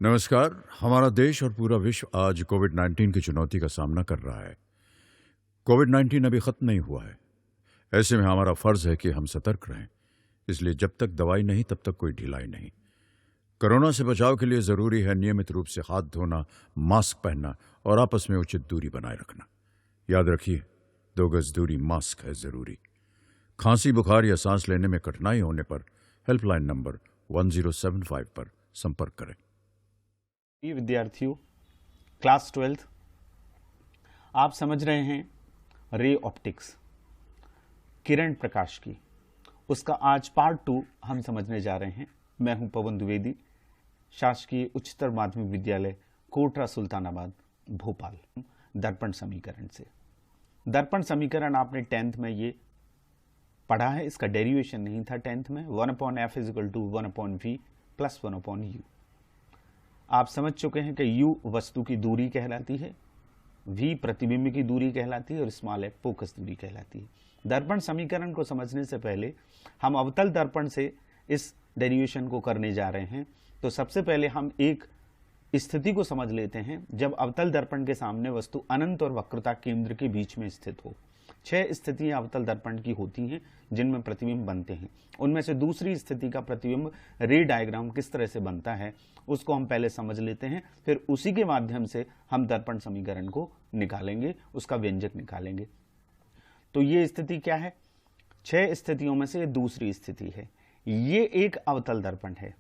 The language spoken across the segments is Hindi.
नमस्कार। हमारा देश और पूरा विश्व आज कोविड-19 की चुनौती का सामना कर रहा है। कोविड-19 अभी खत्म नहीं हुआ है। ऐसे में हमारा फर्ज है कि हम सतर्क रहें। इसलिए जब तक दवाई नहीं तब तक कोई ढिलाई नहीं। कोरोना से बचाव के लिए जरूरी है नियमित रूप से हाथ धोना, मास्क पहनना और आपस में उचित दूरी बनाए रखना। याद रखिए, 2 गज दूरी मास्क है जरूरी। खांसी, बुखार या सांस लेने में कठिनाई होने पर हेल्पलाइन नंबर 1075 पर संपर्क करें। विद्यार्थियों, क्लास 12 आप समझ रहे हैं रे ऑप्टिक्स, किरण प्रकाश की, उसका आज पार्ट 2 हम समझने जा रहे हैं। मैं हूं पवन द्विवेदी, शासकीय उच्चतर माध्यमिक विद्यालय कोटरा सुल्तानाबाद भोपाल। दर्पण समीकरण से, दर्पण समीकरण आपने 10th में ये पढ़ा है, इसका डेरिवेशन नहीं था 10th में। 1/f = 1/v + 1/u। आप समझ चुके हैं कि u वस्तु की दूरी कहलाती है, v प्रतिबिंब की दूरी कहलाती है और स्मॉल f फोकस दूरी कहलाती है। दर्पण समीकरण को समझने से पहले हम अवतल दर्पण से इस डेरिवेशन को करने जा रहे हैं। तो सबसे पहले हम एक स्थिति को समझ लेते हैं जब अवतल दर्पण के सामने वस्तु अनंत और वक्रता केंद्र के बीच में स्थित हो। 6 स्थितियां अवतल दर्पण की होती हैं जिनमें प्रतिबिंब बनते हैं। उनमें से दूसरी स्थिति का प्रतिबिंब रे डायग्राम किस तरह से बनता है उसको हम पहले समझ लेते हैं, फिर उसी के माध्यम से हम दर्पण समीकरण को निकालेंगे, उसका व्यंजक निकालेंगे। तो ये स्थिति क्या है? 6 स्थितियों में से दूसरी स्थिति है। ये एक अवतल दर्पण है,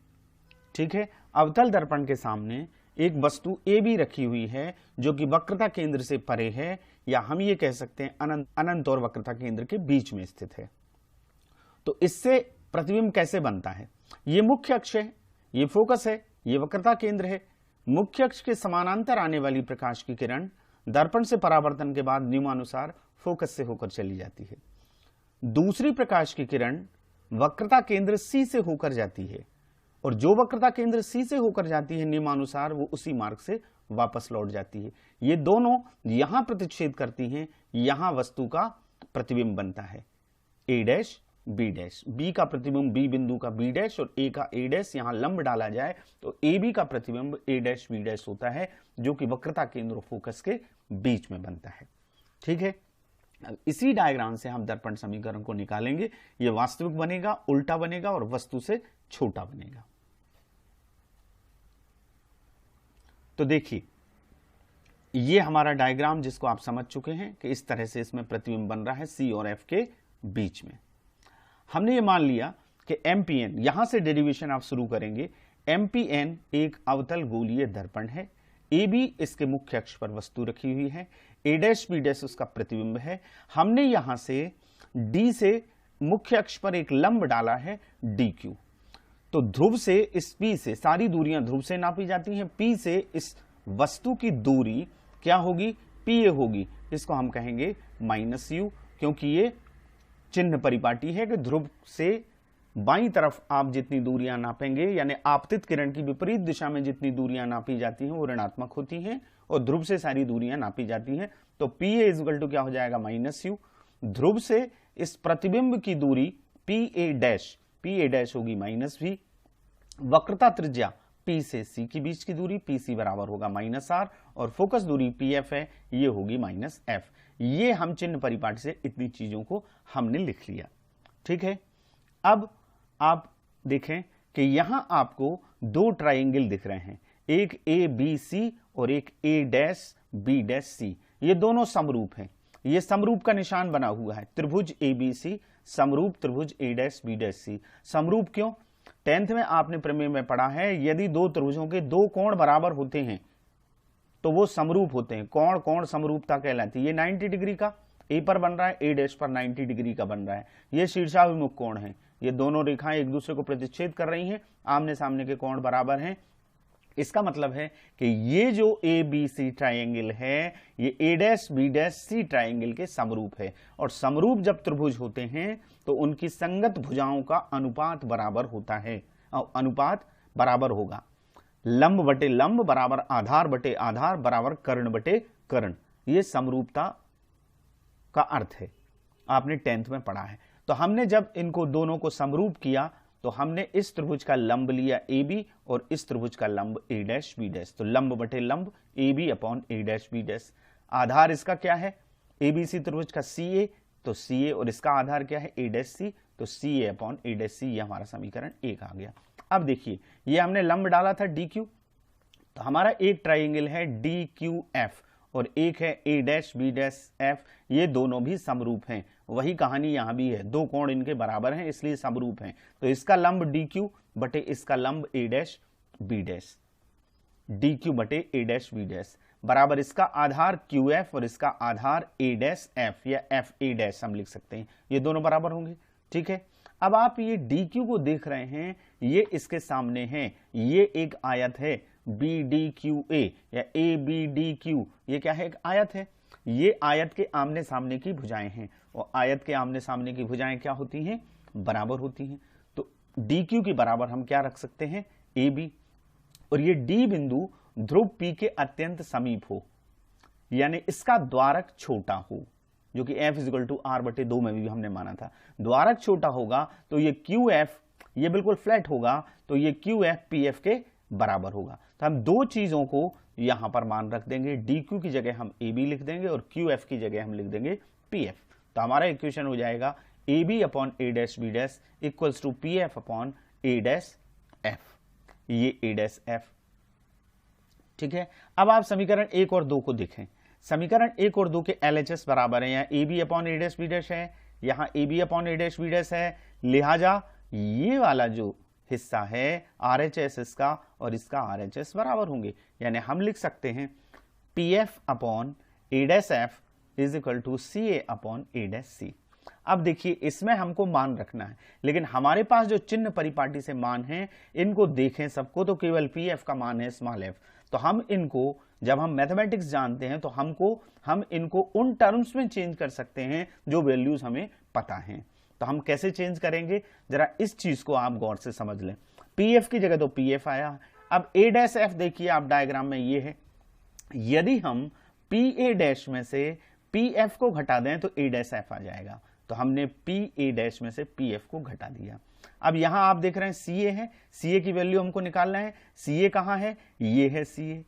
ठीक है। अवतल दर्पण के सामने एक वस्तु ए बी रखी हुई है जो कि वक्रता केंद्र से परे है, या हम ये कह सकते हैं अनंत और वक्रता केंद्र के बीच में स्थित है। तो इससे प्रतिबिंब कैसे बनता है? ये मुख्य अक्ष है, ये फोकस है, ये वक्रता केंद्र है। मुख्य अक्ष के समानांतर आने वाली प्रकाश की किरण दर्पण से परावर्तन के बाद नियमानुसार फोकस से होकर चली जाती है। दूसरी प्रकाश की किरण वक्रता केंद्र सी से होकर जाती है, और जो वक्रता केंद्र सी से होकर जाती है नियमानुसार वो उसी मार्ग से वापस लौट जाती है। ये दोनों यहां प्रतिच्छेद करती हैं, यहां वस्तु का प्रतिबिंब बनता है ए डैश बी डैश। बी का प्रतिबिंब बी बिंदु का बी डैश और ए का ए डैश, यहां लंब डाला जाए तो ए बी का प्रतिबिंब ए डैश बी डैश होता है, जो कि वक्रता केंद्र और फोकस के बीच में बनता है, ठीक है। इसी डायग्राम से हम दर्पण समीकरण को निकालेंगे। यह वास्तविक बनेगा, उल्टा बनेगा और वस्तु से छोटा बनेगा। तो देखिए, ये हमारा डायग्राम जिसको आप समझ चुके हैं कि इस तरह से इसमें प्रतिबिंब बन रहा है सी और एफ के बीच में। हमने ये मान लिया कि एमपीएन, यहां से डेरिवेशन आप शुरू करेंगे। एमपीएन एक अवतल गोलीय दर्पण है। ए बी इसके मुख्य अक्ष पर वस्तु रखी हुई है, ए डैश बी डैश उसका प्रतिबिंब है। हमने यहां से डी से मुख्य अक्ष पर एक लंब डाला है डी क्यू। तो ध्रुव से इस पी से, सारी दूरियां ध्रुव से नापी जाती हैं, पी से इस वस्तु की दूरी क्या होगी? पी ए होगी। इसको हम कहेंगे -u, क्योंकि ये चिन्ह परिपाटी है कि ध्रुव से बाईं तरफ आप जितनी दूरियां नापेंगे, यानी आपतित किरण की विपरीत दिशा में जितनी दूरियां नापी जाती हैं वो ऋणात्मक होती हैं, और ध्रुव से सारी दूरियां नापी जाती हैं। तो पी ए = क्या हो जाएगा? -u। ध्रुव से इस प्रतिबिंब की दूरी पी ए डैश होगी -v। वक्रता त्रिज्या P से C के बीच की दूरी PC बराबर होगा -r, और फोकस दूरी PF है, ये होगी -f। ये हम चिन्ह परिपाटी से इतनी चीजों को हमने लिख लिया, ठीक है। अब आप देखें कि यहां आपको 2 ट्राइंगल दिख रहे हैं, एक ABC और एक A'-B'-C। ये दोनों समरूप हैं। ये समरूप का निशान बना हुआ है, त्रिभुज ABC समरूप त्रिभुज A'-B'-C। समरूप क्यों? 10th में आपने प्रमेय में पढ़ा है, यदि 2 त्रिभुजों के 2 कोण बराबर होते हैं तो वो समरूप होते हैं। कोण समरूपता कहलाती है। ये 90 डिग्री का ए पर बन रहा है, ए डैश पर 90 डिग्री का बन रहा है। ये शीर्षाभिमुख कोण है। ये दोनों रेखाएं एक दूसरे को प्रतिच्छेद कर रही हैं, आमने सामने के कोण बराबर हैं। इसका मतलब है कि ये जो ए बी सी ट्राइंगल है, ये A dash B dash C triangle के समरूप है। और समरूप जब त्रिभुज होते हैं तो उनकी संगत भुजाओं का अनुपात बराबर होता है, अनुपात बराबर होगा। लंब बटे लंब बराबर आधार बटे आधार बराबर कर्ण बटे कर्ण। ये समरूपता का अर्थ है, आपने 10th में पढ़ा है। तो हमने जब इनको दोनों को समरूप किया तो हमने इस त्रिभुज का लंब लिया ए बी और इस त्रिभुज का लंब ए डैश बी डैश, तो लंब बटे लंब A B upon A dash B dash. आधार इसका क्या है, ए बी सी त्रिभुज का सी ए, तो सी ए, और इसका आधार क्या है ए डैश सी, तो सी ए अपॉन ए डैश सी, ये हमारा समीकरण एक आ गया। अब देखिए ये हमने लंब डाला था डी क्यू, तो हमारा एक ट्राइंगल है डी क्यू एफ और एक है ए डैश बी डैश एफ, ये दोनों भी समरूप हैं। वही कहानी यहां भी है, दो कोण इनके बराबर हैं इसलिए समरूप हैं। तो इसका लंब डी क्यू बटे इसका लंब A dash B dash, D Q बटे ए डैश बी डैश बराबर इसका आधार क्यू एफ और इसका आधार ए डैश एफ या एफ ए डैश हम लिख सकते हैं, ये दोनों बराबर होंगे। ठीक है, अब आप ये डी क्यू को देख रहे हैं, ये इसके सामने है, ये एक आयत है बी डी क्यू ए या ए बी डी क्यू, ये क्या है, एक आयत है। ये आयत के आमने सामने की भुजाएं हैं और आयत के आमने सामने की भुजाएं क्या होती हैं, बराबर होती हैं। तो डी क्यू के बराबर हम क्या रख सकते हैं, ए बी, और ये डी बिंदु ध्रुव पी के अत्यंत समीप हो, यानी इसका द्वारक छोटा हो, जो कि f इक्वल टू आर बटे 2 में भी हमने माना था। द्वारक छोटा होगा तो ये क्यू एफ ये बिल्कुल फ्लैट होगा, तो ये क्यू एफ पी एफ के बराबर होगा। तो हम दो चीजों को यहां पर मान रख देंगे, डी क्यू की जगह हम ए बी लिख देंगे और क्यू एफ की जगह हम लिख देंगे पी एफ। तो हमारा इक्वेशन हो जाएगा A B upon A dash B dash equals to P F upon A dash F, ये ए डैश एफ। ठीक है, अब आप समीकरण 1 और 2 को देखें। समीकरण 1 और 2 के LHS बराबर है, यहाँ A B upon A dash B dash है, यहाँ A B upon A dash B dash है, लिहाजा ये वाला जो हिस्सा है RHS इसका और इसका RHS बराबर होंगे, यानी हम लिख सकते हैं P F upon A dash F is equal to C A upon A dash C. अब देखिए इसमें हमको मान रखना है, लेकिन हमारे पास जो चिन्ह परिपाटी से मान है इनको देखें सबको, तो केवल पी एफ का मान है स्मॉल एफ। तो हम इनको जब हम मैथमेटिक्स जानते हैं तो हम इनको उन टर्म्स में चेंज कर सकते हैं जो वैल्यूज हमें पता हैं। तो हम कैसे चेंज करेंगे, जरा इस चीज को आप गौर से समझ लें। पी एफ की जगह तो पी एफ आया, अब ए डैश एफ देखिए आप डायग्राम में ये है, यदि हम पी ए डैश में से पी एफ को घटा दें तो ए डैश एफ आ जाएगा। तो हमने पी ए डैश में से पी एफ को घटा दिया। अब यहां आप देख रहे हैं सी ए है, सी ए की वैल्यू हमको निकालना है। सी ए कहां है, ये है सी ए।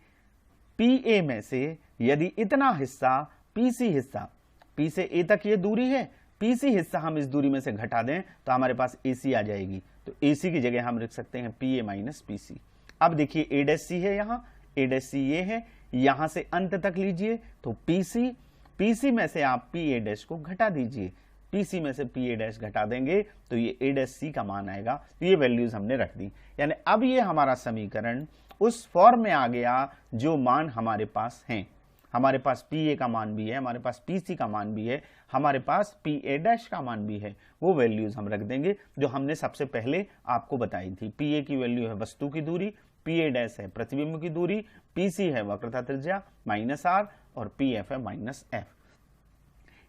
पी ए में से यदि इतना हिस्सा पी सी हिस्सा, पी से ए तक ये दूरी है, पी सी हिस्सा हम इस दूरी में से घटा दें तो हमारे पास ए सी आ जाएगी। तो ए सी की जगह हम लिख सकते हैं P A minus P C. अब देखिए ए डैश सी है, यहाँ ए डैश सी ये है, यहां से अंत तक लीजिए तो पी सी में से आप पी ए डैश को घटा दीजिए, पीसी में से पी ए डैश घटा देंगे तो ये ए डैश सी का मान आएगा। तो ये वैल्यूज हमने रख दी, यानी अब ये हमारा समीकरण उस फॉर्म में आ गया जो मान हमारे पास हैं। हमारे पास पी ए का मान भी है, हमारे पास पी सी का मान भी है, हमारे पास पी ए डैश का मान भी है। वो वैल्यूज हम रख देंगे जो हमने सबसे पहले आपको बताई थी। पी ए की वैल्यू है वस्तु की दूरी, पी ए डैश है प्रतिबिंब की दूरी, पी सी है वक्रता त्रिज्या माइनस आर और पी एफ है माइनस एफ।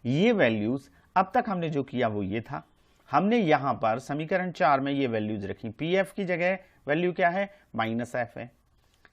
ये वैल्यूज अब तक हमने जो किया वो ये था, हमने यहां पर समीकरण 4 में ये वैल्यूज रखी। पी एफ की जगह वैल्यू क्या है, माइनस एफ है।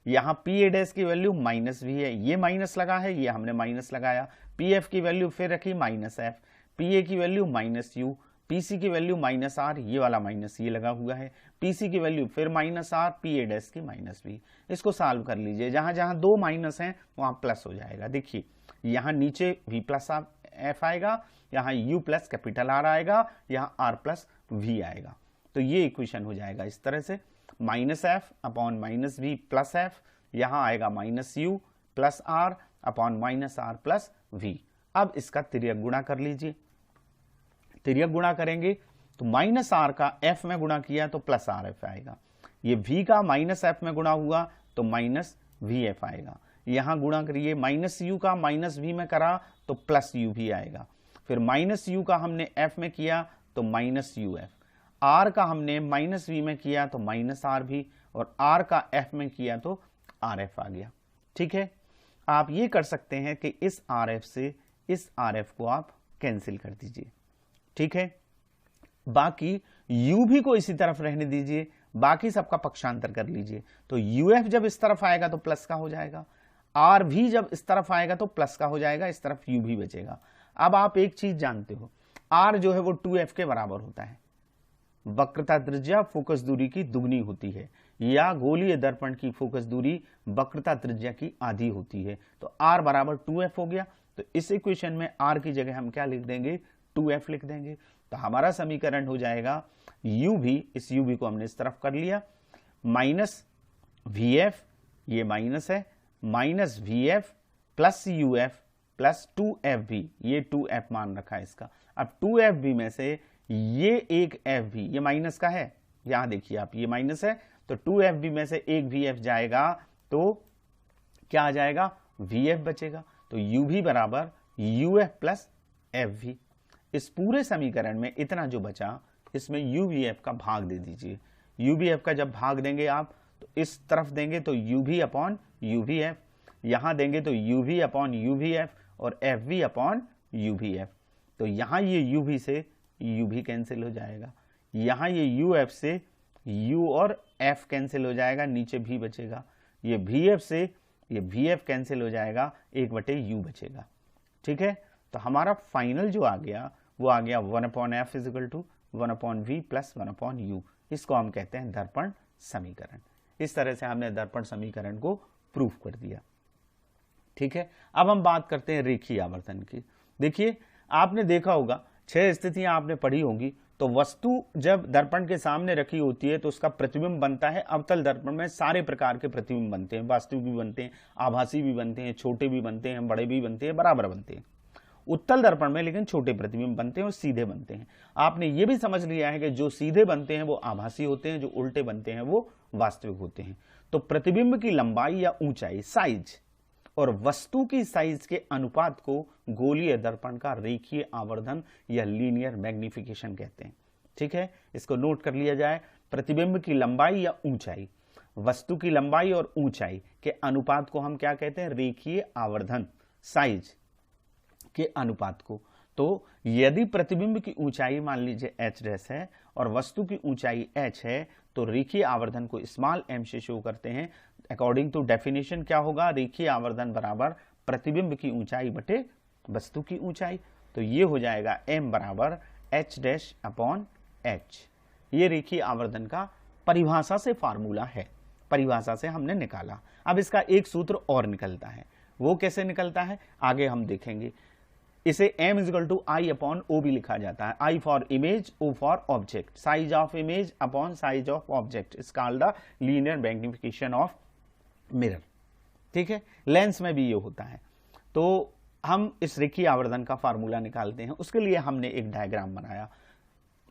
यहां पी ए डैश की वैल्यू माइनस भी है, ये माइनस लगा है, ये हमने माइनस लगाया। पी एफ की वैल्यू फिर रखी माइनस एफ, पी ए की value minus U, P C की वैल्यू माइनस आर, ये वाला माइनस ये लगा हुआ है, पी सी की वैल्यू फिर minus R, P A dash की माइनस बी। इसको सॉल्व कर लीजिए, जहां जहां दो माइनस हैं वहां प्लस हो जाएगा। देखिए यहां नीचे वी प्लस एफ आएगा, यहाँ u प्लस कैपिटल आर आएगा, यहाँ r प्लस वी आएगा। तो ये इक्वेशन हो जाएगा इस तरह से, minus F upon minus V plus F, यहाँ आएगा minus U plus R upon minus R plus V. अब इसका तिर्यक गुणा कर लीजिए, तिर्यक गुणा करेंगे तो माइनस आर का एफ में गुणा किया तो प्लस आर एफ आएगा, ये वी का माइनस एफ में गुणा हुआ तो माइनस वी एफ आएगा। यहां गुणा करिए, माइनस यू का माइनस वी में करा तो प्लस यू भी आएगा, फिर माइनस यू का हमने एफ में किया तो माइनस यू एफ, आर का हमने माइनस वी में किया तो माइनस आर भी, और आर का एफ में किया तो आर एफ आ गया। ठीक है, आप ये कर सकते हैं कि इस आर एफ से इस आर एफ को आप कैंसिल कर दीजिए। ठीक है, बाकी यू भी को इसी तरफ रहने दीजिए, बाकी सबका पक्षांतर कर लीजिए। तो यू एफ जब इस तरफ आएगा तो प्लस का हो जाएगा, आर भी जब इस तरफ आएगा तो प्लस का हो जाएगा, इस तरफ यू भी बचेगा। अब आप एक चीज जानते हो, आर जो है वो 2f के बराबर होता है, वक्रता त्रिज्या फोकस दूरी की दुगनी होती है, या गोलीय दर्पण की फोकस दूरी वक्रता त्रिज्या की आधी होती है। तो r बराबर 2f हो गया। तो इस इक्वेशन में r की जगह हम क्या लिख देंगे, 2f लिख देंगे। तो हमारा समीकरण हो जाएगा u भी, इस u भी को हमने इस तरफ कर लिया, माइनस vf, ये माइनस है, minus vf plus uf plus 2f भी, ये 2f मान रखा है इसका। अब 2f भी में से ये एक f भी, ये माइनस का है, यहां देखिए आप, ये माइनस है, तो 2f भी में से एक vf जाएगा, तो क्या आ जाएगा, vf बचेगा। तो u भी बराबर uf प्लस एफ भी। इस पूरे समीकरण में इतना जो बचा, इसमें uvf का भाग दे दीजिए। uvf का जब भाग देंगे आप, तो इस तरफ देंगे तो uv अपॉन uvf, यहां देंगे तो uv अपॉन uvf और fv अपॉन uvf। तो यहां ये uv से uv कैंसिल हो जाएगा, यहां ये uf से u और f कैंसिल हो जाएगा, नीचे v बचेगा, ये vf से ये vf कैंसिल हो जाएगा, 1/u बचेगा। ठीक है, तो हमारा फाइनल जो आ गया वो आ गया 1/f is equal to 1/v plus 1/u। इसको हम कहते हैं दर्पण समीकरण। इस तरह से हमने दर्पण समीकरण को प्रूफ कर दिया। ठीक है, अब हम बात करते हैं रेखीय आवर्धन की। देखिए, आपने देखा होगा 6 स्थितियां आपने पढ़ी होंगी। तो वस्तु जब दर्पण के सामने रखी होती है तो उसका प्रतिबिंब बनता है। अवतल दर्पण में सारे प्रकार के प्रतिबिंब बनते हैं, वास्तविक भी बनते हैं, आभासी भी बनते हैं, छोटे भी बनते हैं, बड़े भी बनते हैं, बराबर बनते हैं। उत्तल दर्पण में लेकिन छोटे प्रतिबिंब बनते हैं और सीधे बनते हैं। आपने ये भी समझ लिया है कि जो सीधे बनते हैं वो आभासी होते हैं, जो उल्टे बनते हैं वो वास्तविक होते हैं। तो प्रतिबिंब की लंबाई या ऊंचाई, साइज, और वस्तु की साइज के अनुपात को गोलीय दर्पण का रेखीय आवर्धन या लीनियर मैग्निफिकेशन कहते हैं। ठीक है, इसको नोट कर लिया जाए। प्रतिबिंब की लंबाई या ऊंचाई, वस्तु की लंबाई और ऊंचाई के अनुपात को हम क्या कहते हैं, रेखीय आवर्धन, साइज के अनुपात को। तो यदि प्रतिबिंब की ऊंचाई मान लीजिए h डैश है और वस्तु की ऊंचाई h है, तो रेखीय आवर्धन को स्मॉल m से शो करते हैं। अकॉर्डिंग टू डेफिनेशन क्या होगा, रेखीय आवर्धन बराबर प्रतिबिंब की ऊंचाई बटे वस्तु की ऊंचाई। तो ये हो जाएगा m बराबर h डैश अपॉन h। ये रेखीय आवर्धन का परिभाषा से फार्मूला है, परिभाषा से हमने निकाला। अब इसका एक सूत्र और निकलता है, वो कैसे निकलता है आगे हम देखेंगे। इसे m is equal to I upon O भी लिखा जाता है। I for image, O for object, size of image upon size of object is called the linear magnification of mirror. ठीक है, लेंस में भी ये होता है। तो हम इस रेखीय आवर्धन का फार्मूला निकालते हैं। उसके लिए हमने एक डायग्राम बनाया।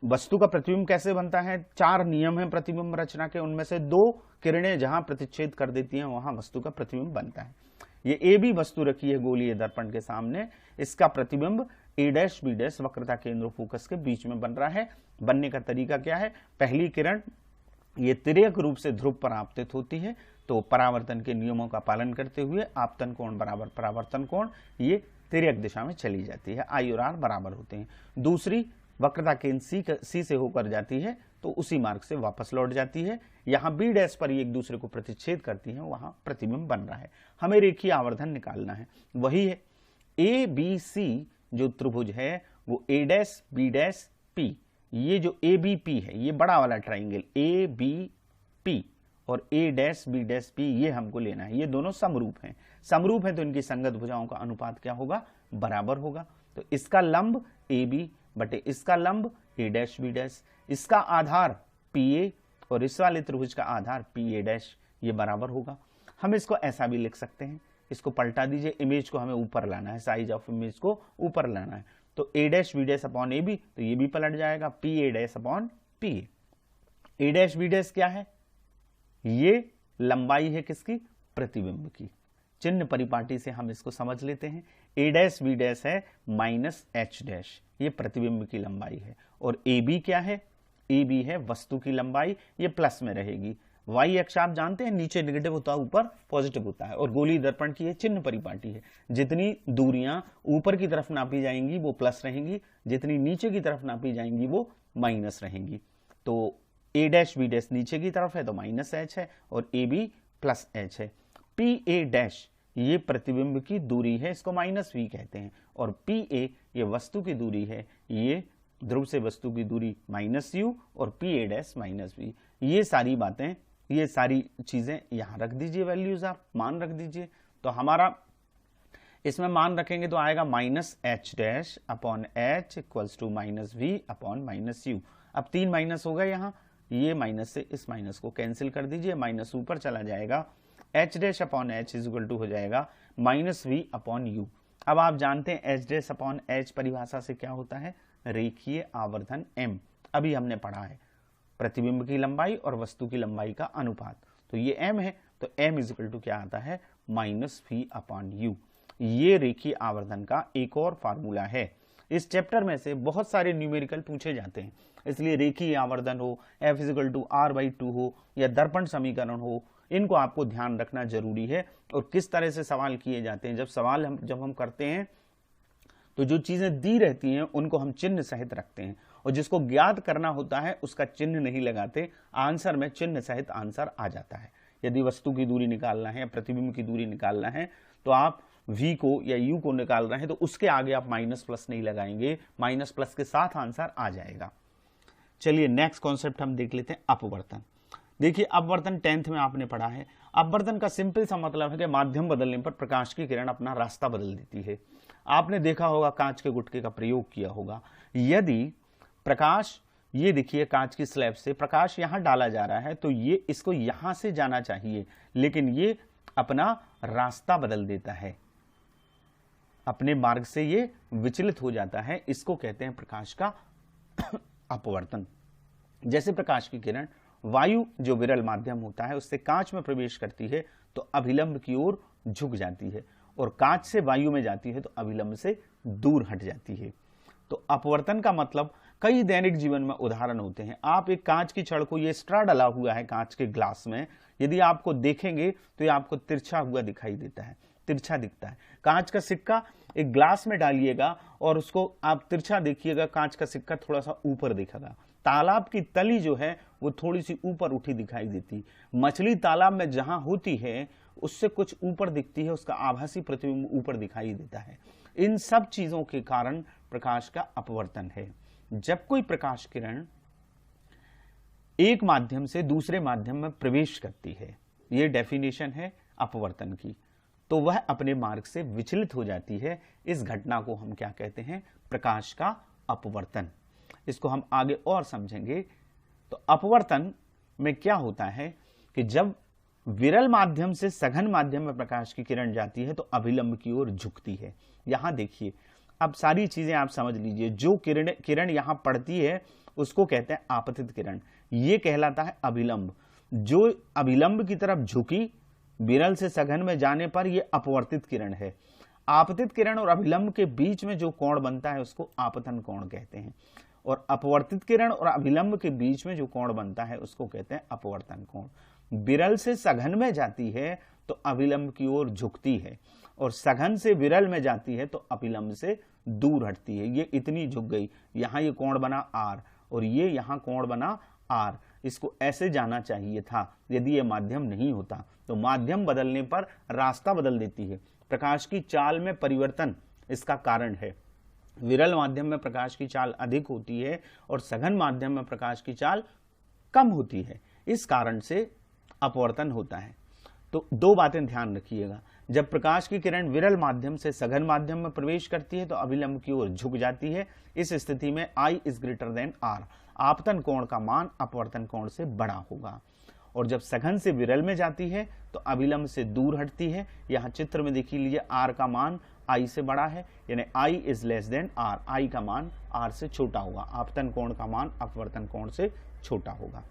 वस्तु का प्रतिबिंब कैसे बनता है, 4 नियम हैं प्रतिबिंब रचना के, उनमें से 2 किरणें जहां प्रतिच्छेद कर देती हैं वहां वस्तु का प्रतिबिंब बनता है। ये ए बी वस्तु रखी है गोलीय दर्पण के सामने, इसका प्रतिबिंब ए डैश बी डैश वक्रता केंद्र फोकस के बीच में बन रहा है। बनने का तरीका क्या है, पहली किरण ये तिर्यक रूप से ध्रुव पर आपतित होती है, तो परावर्तन के नियमों का पालन करते हुए आपतन कोण बराबर परावर्तन कोण, ये तिर्यक दिशा में चली जाती है, आई और आर बराबर होते हैं। दूसरी वक्रता केंद्र सी से होकर जाती है तो उसी मार्ग से वापस लौट जाती है। यहां बी डैश पर एक दूसरे को प्रतिच्छेद करती है, वहां प्रतिबिंब बन रहा है। हमें रेखीय आवर्धन निकालना है, वही है ए बी सी जो त्रिभुज है वो ए डैश बी डैश पी, ये जो ए बी पी है, ये बड़ा वाला ट्राइंगल ए बी पी और ए डैश बी डैश पी, ये हमको लेना है। ये दोनों समरूप हैं, समरूप हैं तो इनकी संगत भुजाओं का अनुपात क्या होगा, बराबर होगा। तो इसका लंब ए बी बटे इसका लंब ए डैश बी डैश, इसका आधार पी ए और इस वाले त्रिभुज का आधार पी ए डैश, ये बराबर होगा। हम इसको ऐसा भी लिख सकते हैं, इसको पलटा दीजिए, इमेज को हमें ऊपर लाना है, साइज ऑफ इमेज को ऊपर लाना है। तो A dash B dash upon A B, तो ये भी पलट जाएगा P A dash upon P A. A dash B dash क्या है, ये लंबाई है किसकी, प्रतिबिंब की। चिन्ह परिपाटी से हम इसको समझ लेते हैं। ए डैश बी डैश है माइनस एच डैश, ये प्रतिबिंब की लंबाई है। और ए बी क्या है, ए बी है वस्तु की लंबाई, ये प्लस में रहेगी। वाई अक्ष आप जानते हैं, नीचे नेगेटिव होता है, ऊपर पॉजिटिव होता है। और गोलीय दर्पण की ये चिन्ह परिपाटी है, जितनी दूरियां ऊपर की तरफ नापी जाएंगी वो प्लस रहेंगी, जितनी नीचे की तरफ नापी जाएंगी वो माइनस रहेंगी। तो ए डैश बी डैश नीचे की तरफ है तो माइनस एच है और ए बी प्लस एच है। पी ए डैश ये प्रतिबिंब की दूरी है, इसको माइनस वी कहते हैं। और पी ए ये वस्तु की दूरी है, ये ध्रुव से वस्तु की दूरी -u और pa डैश -v। ये सारी बातें, ये सारी चीजें यहां रख दीजिए, वैल्यूज आप मान रख दीजिए। तो हमारा इसमें मान रखेंगे तो आएगा -h dash upon h equals to -v upon -u। अब 3 माइनस होगा यहाँ, ये माइनस से इस माइनस को कैंसिल कर दीजिए, माइनस ऊपर चला जाएगा, h dash upon h is equal to हो जाएगा -v अपॉन u। अब आप जानते हैं h डैश अपॉन h परिभाषा से क्या होता है, रेखीय आवर्धन m। अभी हमने पढ़ा है प्रतिबिंब की लंबाई और वस्तु की लंबाई का अनुपात, तो ये m है, तो m इज इक्वल टू क्या आता है, -v अपॉन u। ये रेखीय आवर्धन का एक और फार्मूला है। इस चैप्टर में से बहुत सारे न्यूमेरिकल पूछे जाते हैं, इसलिए रेखीय आवर्धन हो, f is equal to r/2 हो या दर्पण समीकरण हो, इनको आपको ध्यान रखना जरूरी है। और किस तरह से सवाल किए जाते हैं, जब हम करते हैं तो जो चीजें दी रहती हैं उनको हम चिन्ह सहित रखते हैं, और जिसको ज्ञात करना होता है उसका चिन्ह नहीं लगाते, आंसर में चिन्ह सहित आंसर आ जाता है। यदि वस्तु की दूरी निकालना है या प्रतिबिंब की दूरी निकालना है तो आप v को या u को निकाल रहे हैं तो उसके आगे आप माइनस प्लस नहीं लगाएंगे, माइनस प्लस के साथ आंसर आ जाएगा। चलिए नेक्स्ट कॉन्सेप्ट हम देख लेते हैं, अपवर्तन। देखिए अपवर्तन 10th में आपने पढ़ा है। अपवर्तन का सिंपल सा मतलब है कि माध्यम बदलने पर प्रकाश की किरण अपना रास्ता बदल देती है। आपने देखा होगा, कांच के गुटके का प्रयोग किया होगा। यदि प्रकाश, ये देखिए कांच की स्लैब से प्रकाश यहां डाला जा रहा है तो ये इसको यहां से जाना चाहिए, लेकिन ये अपना रास्ता बदल देता है, अपने मार्ग से ये विचलित हो जाता है। इसको कहते हैं प्रकाश का अपवर्तन। जैसे प्रकाश की किरण वायु जो विरल माध्यम होता है उससे कांच में प्रवेश करती है तो अभिलंब की ओर झुक जाती है, और कांच से वायु में जाती है तो अभिलंब से दूर हट जाती है। तो अपवर्तन का मतलब कई दैनिक जीवन में उदाहरण होते हैं। आप एक कांच की छड़ को, ये स्ट्रा डला हुआ है कांच के ग्लास में, यदि आपको देखेंगे तो ये आपको तिरछा हुआ दिखाई देता है, तिरछा दिखता है। कांच का सिक्का एक ग्लास में डालिएगा और उसको आप तिरछा देखिएगा, कांच का सिक्का थोड़ा सा ऊपर दिखेगा। तालाब की तली जो है वो थोड़ी सी ऊपर उठी दिखाई देती। मछली तालाब में जहां होती है उससे कुछ ऊपर दिखती है, उसका आभासी प्रतिबिंब ऊपर दिखाई देता है। इन सब चीजों के कारण प्रकाश का अपवर्तन है। जब कोई प्रकाश किरण एक माध्यम से दूसरे माध्यम में प्रवेश करती है, यह डेफिनेशन है अपवर्तन की, तो वह अपने मार्ग से विचलित हो जाती है। इस घटना को हम क्या कहते हैं, प्रकाश का अपवर्तन। इसको हम आगे और समझेंगे। तो अपवर्तन में क्या होता है कि जब विरल माध्यम से सघन माध्यम में प्रकाश की किरण जाती है तो अभिलंब की ओर झुकती है। यहां देखिए, अब सारी चीजें आप समझ लीजिए। जो किरण यहां पड़ती है उसको कहते हैं आपतित किरण, ये कहलाता है अभिलंब। जो अभिलंब की तरफ झुकी विरल से सघन में जाने पर यह अपवर्तित किरण है। आपतित किरण और अभिलंब के बीच में जो कोण बनता है उसको आपतन कोण कहते हैं, और अपवर्तित किरण और अभिलंब के बीच में जो कोण बनता है उसको कहते हैं अपवर्तन कोण। विरल से सघन में जाती है तो अभिलंब की ओर झुकती है, और सघन से विरल में जाती है तो अभिलंब से दूर हटती है। ये इतनी झुक गई, यहां ये कोण बना आर और ये यहां कोण बना आर। इसको ऐसे जाना चाहिए था यदि ये माध्यम नहीं होता। तो माध्यम बदलने पर रास्ता बदल देती है। प्रकाश की चाल में परिवर्तन इसका कारण है। विरल माध्यम में प्रकाश की चाल अधिक होती है और सघन माध्यम में प्रकाश की चाल कम होती है। इस कारण से अपवर्तन होता है। तो दो बातें ध्यान रखिएगा। जब प्रकाश की किरण विरल माध्यम से सघन माध्यम में प्रवेश करती है तो अभिलंब की ओर झुक जाती है। इस स्थिति में I is greater than R, आपतन कोण का मान अपवर्तन कोण से बड़ा होगा। और जब सघन से विरल में जाती है तो अभिलंब से दूर हटती है। यहां चित्र में देखिए लीजिए, R का मान I से बड़ा है, यानी I is less than R, I का मान R से छोटा होगा। आपतन कोण का मान अपवर्तन कोण से छोटा होगा।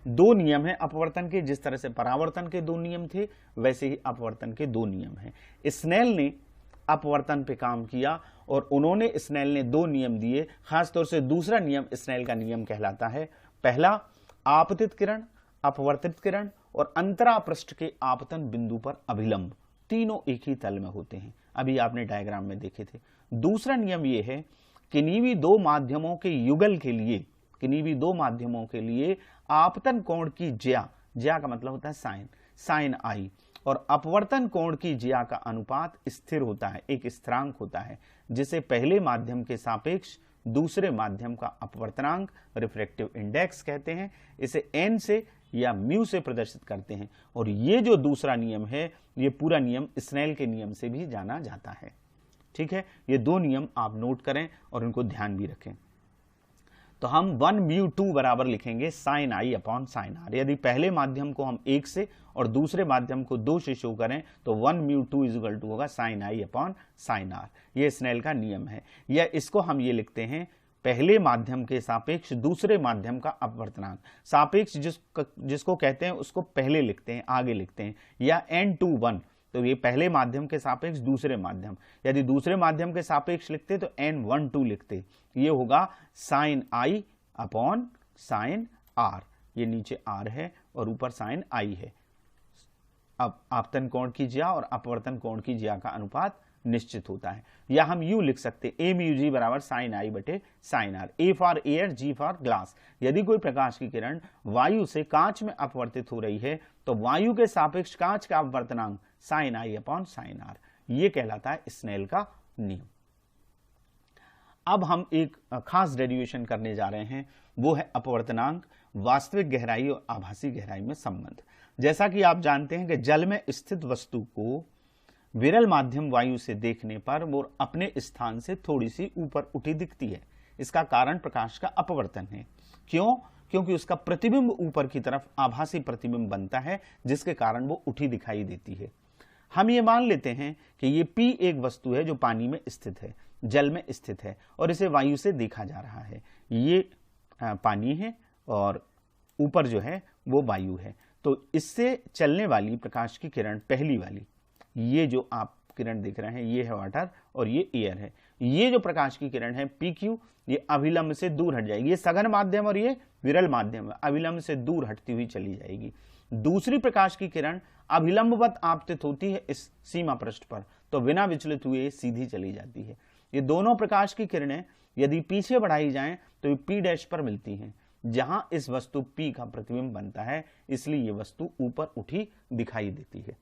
दो नियम है अपवर्तन के। जिस तरह से परावर्तन के दो नियम थे वैसे ही अपवर्तन के दो नियम हैं। स्नेल ने अपवर्तन पे काम किया और उन्होंने, स्नेल ने दो नियम दिए। खासतौर से दूसरा नियम स्नेल का नियम कहलाता है। पहला, आपतित किरण, अपवर्तित किरण और अंतरापृष्ठ के आपतन बिंदु पर अभिलंब तीनों एक ही तल में होते हैं। अभी आपने डायग्राम में देखे थे। दूसरा नियम यह है, किन्हीं भी दो माध्यमों के युगल के लिए, किन्हीं भी दो माध्यमों के लिए आपतन कोण की ज्या का मतलब होता है साइन, साइन आई, और अपवर्तन कोण की ज्या का अनुपात स्थिर होता है, एक स्थिरांक होता है, जिसे पहले माध्यम के सापेक्ष दूसरे माध्यम का अपवर्तनांक रिफ्रैक्टिव इंडेक्स कहते हैं। इसे n से या म्यू से प्रदर्शित करते हैं। और ये जो दूसरा नियम है, ये पूरा नियम स्नेल के नियम से भी जाना जाता है। ठीक है, ये दो नियम आप नोट करें और इनको ध्यान भी रखें। तो हम 1 म्यू 2 बराबर लिखेंगे sine I upon sine R. यदि पहले माध्यम को हम 1 से और दूसरे माध्यम को 2 से शो करें तो 1 म्यू 2 इक्वल टू होगा sine I upon sine R. ये स्नेल का नियम है। या इसको हम ये लिखते हैं पहले माध्यम के सापेक्ष दूसरे माध्यम का अपवर्तनांक। सापेक्ष जिसको कहते हैं उसको पहले लिखते हैं, आगे लिखते हैं। या n21, तो ये पहले माध्यम के सापेक्ष दूसरे माध्यम। यदि दूसरे माध्यम के सापेक्ष लिखते तो n12 लिखते। ये होगा sine I upon sine R. ये नीचे आर है और ऊपर साइन आई है। अब आपतन कोण की ज्या और अपवर्तन कोण की ज्या का अनुपात निश्चित होता है। या हम यू लिख सकते ए म्यू जी बराबर साइन आई बटे sine R. A for air, G for glass. यदि कोई प्रकाश की किरण वायु से कांच में अपवर्तित हो रही है तो वायु के सापेक्ष कांच का अपवर्तनांक sine I upon sine R. ये कहलाता है स्नेल का नियम। अब हम एक खास डेरिवेशन करने जा रहे हैं, वो है अपवर्तनांक, वास्तविक गहराई और आभासी गहराई में संबंध। जैसा कि आप जानते हैं कि जल में स्थित वस्तु को विरल माध्यम वायु से देखने पर वो अपने स्थान से थोड़ी सी ऊपर उठी दिखती है। इसका कारण प्रकाश का अपवर्तन है। क्यों? क्योंकि उसका प्रतिबिंब ऊपर की तरफ आभासी प्रतिबिंब बनता है, जिसके कारण वो उठी दिखाई देती है। हम ये मान लेते हैं कि ये P एक वस्तु है जो पानी में स्थित है, जल में स्थित है और इसे वायु से देखा जा रहा है। ये पानी है और ऊपर जो है वो वायु है। तो इससे चलने वाली प्रकाश की किरण पहली वाली, ये जो आप किरण देख रहे हैं, ये है वाटर और ये एयर है। ये जो प्रकाश की किरण है PQ, ये अभिलंब से दूर हट जाएगी। ये सघन माध्यम और ये विरल माध्यम है, अभिलंब से दूर हटती हुई चली जाएगी। दूसरी प्रकाश की किरण अभिलंबवत आपतित होती है इस सीमा पृष्ठ पर, तो बिना विचलित हुए सीधी चली जाती है। ये दोनों प्रकाश की किरणें यदि पीछे बढ़ाई जाएं तो ये P डैश पर मिलती हैं, जहां इस वस्तु P का प्रतिबिंब बनता है, इसलिए ये वस्तु ऊपर उठी दिखाई देती है।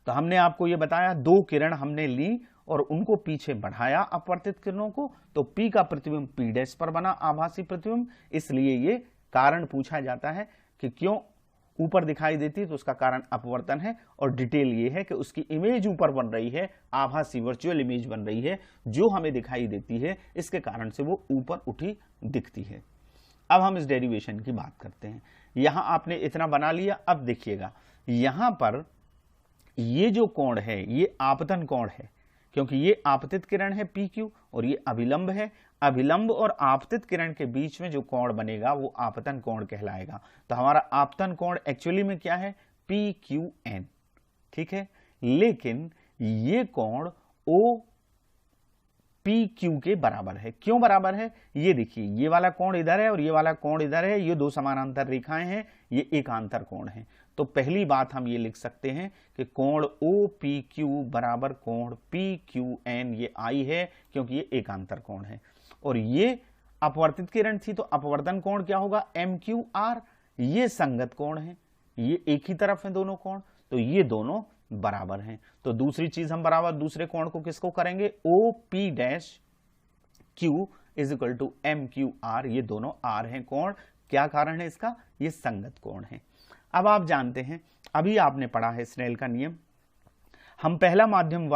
तो हमने आपको ये बताया, दो किरण हमने ली और उनको पीछे बढ़ाया अपवर्तित किरणों को, तो P का प्रतिबिंब P डैश पर बना आभासी प्रतिबिंब। इसलिए ये कारण पूछा जाता है कि क्यों ऊपर दिखाई देती है, तो उसका कारण अपवर्तन है। और डिटेल ये है कि उसकी इमेज ऊपर बन रही है, आभासी वर्चुअल इमेज बन रही है जो हमें दिखाई देती है, इसके कारण से वो ऊपर उठी दिखती है। अब हम इस डेरिवेशन की बात करते हैं। यहां आपने इतना बना लिया। अब देखिएगा, यहां पर ये जो कोण है ये आपतन कोण है, क्योंकि ये आपतित किरण है PQ और ये अभिलंब है। अभिलंब और आपतित किरण के बीच में जो कोण बनेगा वो आपतन कोण कहलाएगा। तो हमारा आपतन कोण एक्चुअली में क्या है? PQN। ठीक है, लेकिन ये कोण OPQ के बराबर है। क्यों बराबर है? ये देखिए, ये वाला कोण इधर है और ये वाला कोण इधर है। ये दो समानांतर रेखाएं हैं, ये एकांतर कोण है। तो पहली बात हम ये लिख सकते हैं कि कोण OPQ बराबर कोण PQN, ये I है क्योंकि ये एकांतर कोण है। और ये अपवर्तित किरण थी, तो अपवर्तन कोण क्या होगा? MQR। ये संगत कोण है, ये एक ही तरफ है दोनों कोण, तो ये दोनों बराबर हैं। तो दूसरी चीज हम बराबर दूसरे कोण को किसको करेंगे? OP dash Q is equal to MQR। ये दोनों R हैं कोण। क्या कारण है इसका? ये संगत कोण है। अब आप जानते हैं, अभी आपने पढ़ा है स्नेल का नियम। हम पहला माध्यम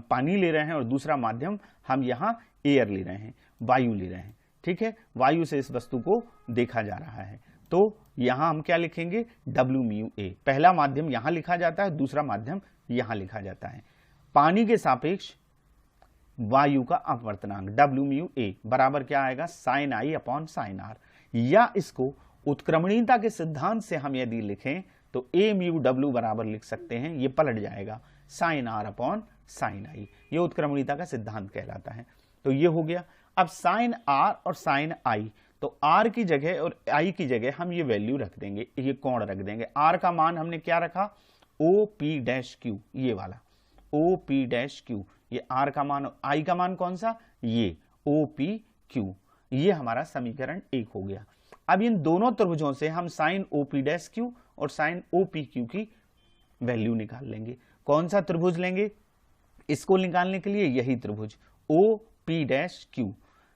पानी ले रहे हैं और दूसरा माध्यम हम यहां एयर ले रहे हैं, वायु ले रहे हैं। ठीक है, वायु से इस वस्तु को देखा जा रहा है। तो यहां हम क्या लिखेंगे? WμA। पहला माध्यम यहां लिखा जाता है, दूसरा माध्यम यहां लिखा जाता है। पानी के सापेक्ष वायु का अपवर्तनांक WμA बराबर क्या आएगा? Sine I upon sine R. या इसको उत्क्रमणीयता के सिद्धांत से हम यदि लिखें तो A म्यू W बराबर लिख सकते हैं, ये पलट जाएगा साइन आर अपॉन साइन आई। ये उत्क्रमणीयता का सिद्धांत कहलाता है। तो ये हो गया। अब साइन आर और साइन आई, तो आर की जगह और आई की जगह हम ये वैल्यू रख देंगे, ये कोण रख देंगे। आर का मान हमने क्या रखा? OP डैश Q, ये वाला OP डैश Q, ये आर का मान। आई का मान कौन सा? ये OPQ। ये हमारा समीकरण 1 हो गया। अब इन दोनों त्रिभुजों से हम साइन OP डैश Q और साइन OPQ की वैल्यू निकाल लेंगे। कौन सा त्रिभुज लेंगे इसको निकालने के लिए? यही त्रिभुज OP dash Q।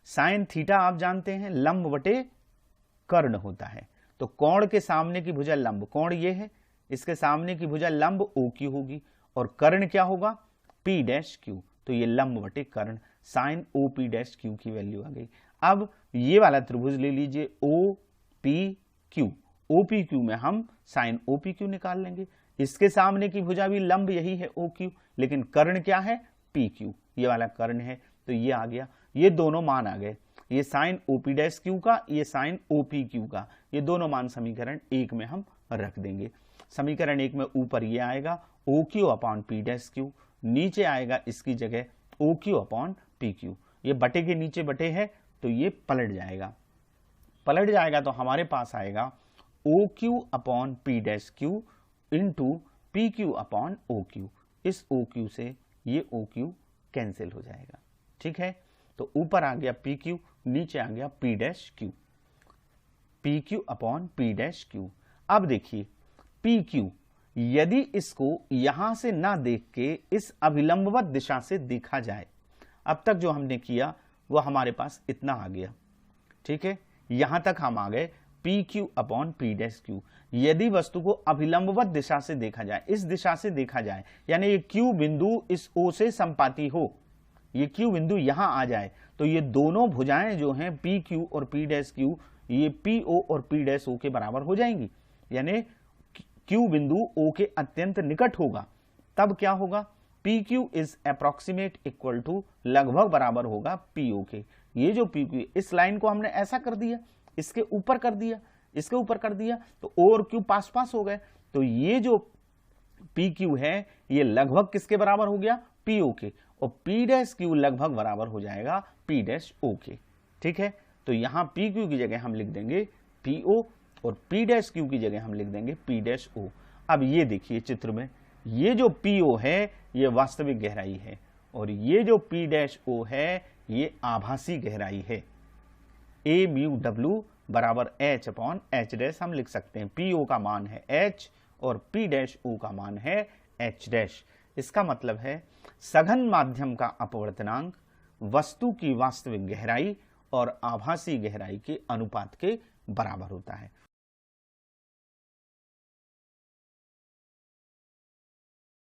Sine theta आप जानते हैं लंब बटे कर्ण होता है। तो कोण के सामने की भुजा लंब, कोण ये है, इसके सामने की भुजा लंब ओ क्यू होगी और कर्ण क्या होगा पी डैश क्यू। तो ये लंब बटे कर्ण sine O P dash Q की वैल्यू आ गई। अब ये वाला त्रिभुज ले लीजिए O P Q, O P Q में हम साइन ओ पी क्यू निकाल लेंगे। इसके सामने की भुजा भी लंब यही है ओ क्यू, लेकिन कर्ण क्या है पी क्यू, ये वाला कर्ण है। तो ये आ गया, ये दोनों मान आ गए, ये sine O P dash Q का, ये साइन ओ पी क्यू का, ये दोनों मान समीकरण 1 में हम रख देंगे। समीकरण 1 में ऊपर ये आएगा O Q upon P dash Q, नीचे आएगा इसकी जगह O Q upon P Q. ये बटे के नीचे बटे है तो ये पलट जाएगा, पलट जाएगा तो हमारे पास आएगा O Q upon P dash Q into P Q upon O Q. इस ओ क्यू से ये ओ क्यू कैंसिल हो जाएगा, ठीक है। तो ऊपर आ गया पी क्यू, नीचे आ गया P dash Q, P Q upon P dash Q. अब देखिए पी क्यू, यदि इसको यहां से ना देख के इस अभिलंबवत दिशा से देखा जाए, अब तक जो हमने किया वो हमारे पास इतना आ गया, ठीक है, यहां तक हम आ गए P Q upon P dash Q. यदि वस्तु को अभिलंबवत दिशा से देखा जाए, इस दिशा से देखा जाए, यानी ये क्यू बिंदु इस ओ से संपाती हो, ये क्यू बिंदु यहां आ जाए, तो ये दोनों भुजाएं जो हैं पी क्यू और पी डैश क्यू, ये पी ओ और पी डैश ओ के बराबर हो जाएंगी। यानी क्यू बिंदु ओ के अत्यंत निकट होगा, तब क्या होगा P Q is approximate equal to, लगभग बराबर होगा पी ओ के। ये जो पी क्यू, इस लाइन को हमने ऐसा कर दिया, इसके ऊपर कर दिया, इसके ऊपर कर दिया, तो ओ और क्यू पास पास हो गए। तो ये जो पी क्यू है ये लगभग किसके बराबर हो गया पी ओ के, और पी डैश क्यू लगभग बराबर हो जाएगा पी डैश ओ के, ठीक है। तो यहां पी क्यू की जगह हम लिख देंगे पी ओ और पी डैश क्यू की जगह हम लिख देंगे पी डैश ओ। अब ये देखिए चित्र में, ये जो पी ओ है ये वास्तविक गहराई है और ये जो पी डैश ओ है ये आभासी गहराई है। ए म्यू डब्ल्यू बराबर एच अपॉन एच डैश हम लिख सकते हैं। पी ओ का मान है एच और पी डैश ओ का मान है एच डैश। इसका मतलब है सघन माध्यम का अपवर्तनांक वस्तु की वास्तविक गहराई और आभासी गहराई के अनुपात के बराबर होता है।